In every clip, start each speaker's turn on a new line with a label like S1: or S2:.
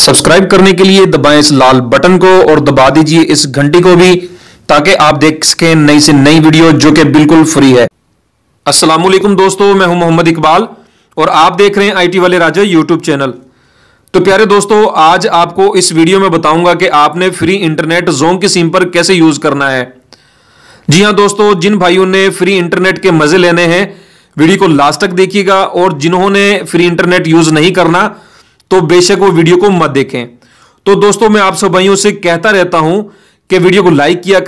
S1: Subscribe करने के लिए दबाएं इस लाल बटन को और दबा दीजिए इस घंटी को भी, ताकि आप देख सकें नई से नई वीडियो जो कि बिल्कुल फ्री है। अस्सलामुअलैकुम दोस्तों, मैं हूं मोहम्मद इकबाल और आप देख रहे हैं आईटी वाले राजा यूट्यूब चैनल। तो प्यारे दोस्तों, आज आपको इस वीडियो में बताऊंगा कि आपने फ्री इंटरनेट जोंग की सिम पर कैसे यूज करना है। जी हां दोस्तों, जिन भाइयों ने फ्री इंटरनेट के मजे लेने हैं वीडियो को लास्ट तक देखिएगा, और जिन्होंने फ्री इंटरनेट यूज नहीं करना तो बेशक वो वीडियो को मत देखें। तो दोस्तों, मैं आप सब भाइयों से कहता रहता हूं कि वीडियो को लाइक किया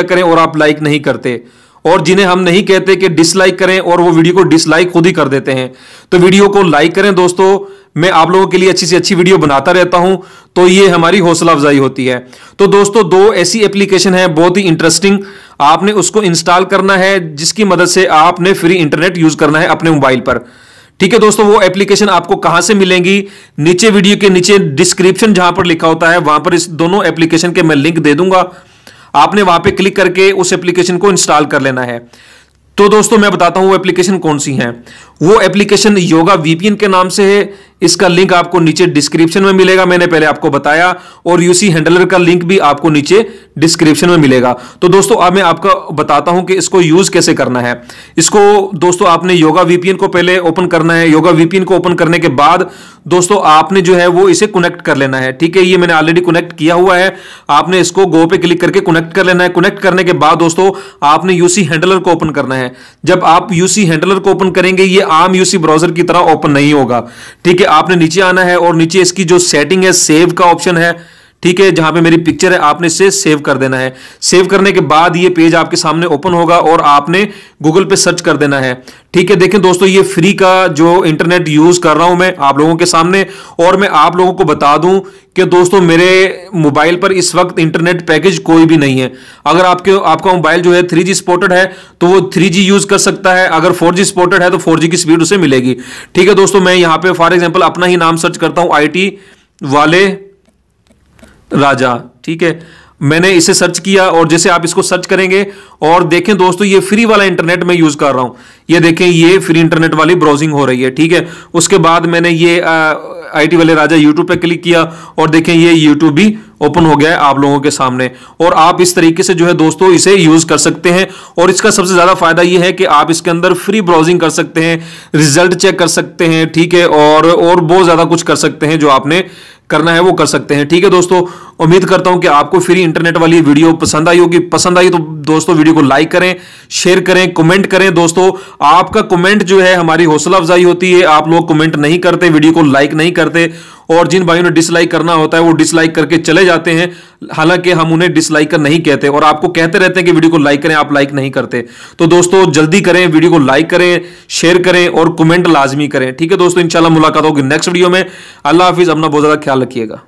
S1: करें, और आप लाइक नहीं करते, और जिन्हें हम नहीं कहते कि डिसलाइक करें और वो वीडियो को डिसलाइक खुद ही कर देते हैं। तो वीडियो को लाइक करें दोस्तों, मैं आप लोगों के लिए अच्छी से अच्छी वीडियो बनाता रहता हूं, तो ये हमारी हौसला अफजाई होती है। तो दोस्तों, दो ऐसी एप्लीकेशन है बहुत ही इंटरेस्टिंग, आपने उसको इंस्टॉल करना है जिसकी मदद से आपने फ्री इंटरनेट यूज करना है अपने मोबाइल पर। ठीक है दोस्तों, वो एप्लीकेशन आपको कहां से मिलेंगी, नीचे वीडियो के नीचे डिस्क्रिप्शन जहां पर लिखा होता है वहां पर इस दोनों एप्लीकेशन के मैं लिंक दे दूंगा। आपने वहां पे क्लिक करके उस एप्लीकेशन को इंस्टॉल कर लेना है। तो दोस्तों, मैं बताता हूं वो एप्लीकेशन कौन सी है। वो एप्लीकेशन योगा वीपीएन के नाम से है, इसका लिंक आपको नीचे डिस्क्रिप्शन में मिलेगा, मैंने पहले आपको बताया, और यूसी हैंडलर का लिंक भी आपको नीचे डिस्क्रिप्शन में मिलेगा। तो दोस्तों, अब मैं आपको बताता हूं कि इसको यूज कैसे करना है। इसको दोस्तों, आपने योगा वीपीएन को पहले ओपन करना है। योगा वीपीएन को ओपन करने के बाद दोस्तों, आपने जो है वो इसे कनेक्ट कर लेना है। ठीक है, ये मैंने ऑलरेडी कनेक्ट किया हुआ है। आपने इसको गो पे क्लिक करके कनेक्ट कर लेना है। कनेक्ट करने के बाद दोस्तों, आपने यूसी हैंडलर को ओपन करना है। जब आप यूसी हैंडलर को ओपन करेंगे, ये आम यूसी ब्राउजर की तरह ओपन नहीं होगा। ठीक है, आपने नीचे आना है और नीचे इसकी जो सेटिंग है, सेव का ऑप्शन है। ठीक है, जहां पे मेरी पिक्चर है आपने इसे सेव कर देना है। सेव करने के बाद ये पेज आपके सामने ओपन होगा और आपने गूगल पे सर्च कर देना है। ठीक है, देखें दोस्तों, ये फ्री का जो इंटरनेट यूज कर रहा हूं मैं आप लोगों के सामने, और मैं आप लोगों को बता दूं कि दोस्तों, मेरे मोबाइल पर इस वक्त इंटरनेट पैकेज कोई भी नहीं है। अगर आपका मोबाइल जो है 3G सपोर्टेड है तो वो 3G यूज कर सकता है, अगर 4G सपोर्टेड है तो 4G की स्पीड उसे मिलेगी। ठीक है दोस्तों, मैं यहां पे फॉर एग्जांपल अपना ही नाम सर्च करता हूं, आईटी वाले राजा। ठीक है, मैंने इसे सर्च किया, और जैसे आप इसको सर्च करेंगे और देखें दोस्तों, ये फ्री वाला इंटरनेट मैं यूज कर रहा हूं। ये देखें, ये फ्री इंटरनेट वाली ब्राउजिंग हो रही है। ठीक है, उसके बाद मैंने ये आईटी वाले राजा यूट्यूब पे क्लिक किया और देखें ये यूट्यूब भी ओपन हो गया है आप लोगों के सामने। और आप इस तरीके से जो है दोस्तों इसे यूज कर सकते हैं, और इसका सबसे ज्यादा फायदा ये है कि आप इसके अंदर फ्री ब्राउजिंग कर सकते हैं, रिजल्ट चेक कर सकते हैं। ठीक है, और बहुत ज्यादा कुछ कर सकते हैं, जो आपने करना है वो कर सकते हैं। ठीक है दोस्तों, उम्मीद करता हूं कि आपको फ्री इंटरनेट वाली वीडियो पसंद आई होगी। पसंद आई तो दोस्तों वीडियो को लाइक करें, शेयर करें, कमेंट करें। दोस्तों, आपका कमेंट जो है हमारी हौसला अफजाई होती है। आप लोग कमेंट नहीं करते, वीडियो को लाइक नहीं करते, और जिन भाइयों ने डिसलाइक करना होता है वो डिसलाइक करके चले जाते हैं, हालांकि हम उन्हें डिसलाइक कर नहीं कहते, और आपको कहते रहते हैं कि वीडियो को लाइक करें, आप लाइक नहीं करते। तो दोस्तों, जल्दी करें, वीडियो को लाइक करें, शेयर करें और कमेंट लाजमी करें। ठीक है दोस्तों, इंशाल्लाह मुलाकात होगी नेक्स्ट वीडियो में। अल्लाह हाफिज, अपना बहुत ज्यादा ख्याल रखिएगा।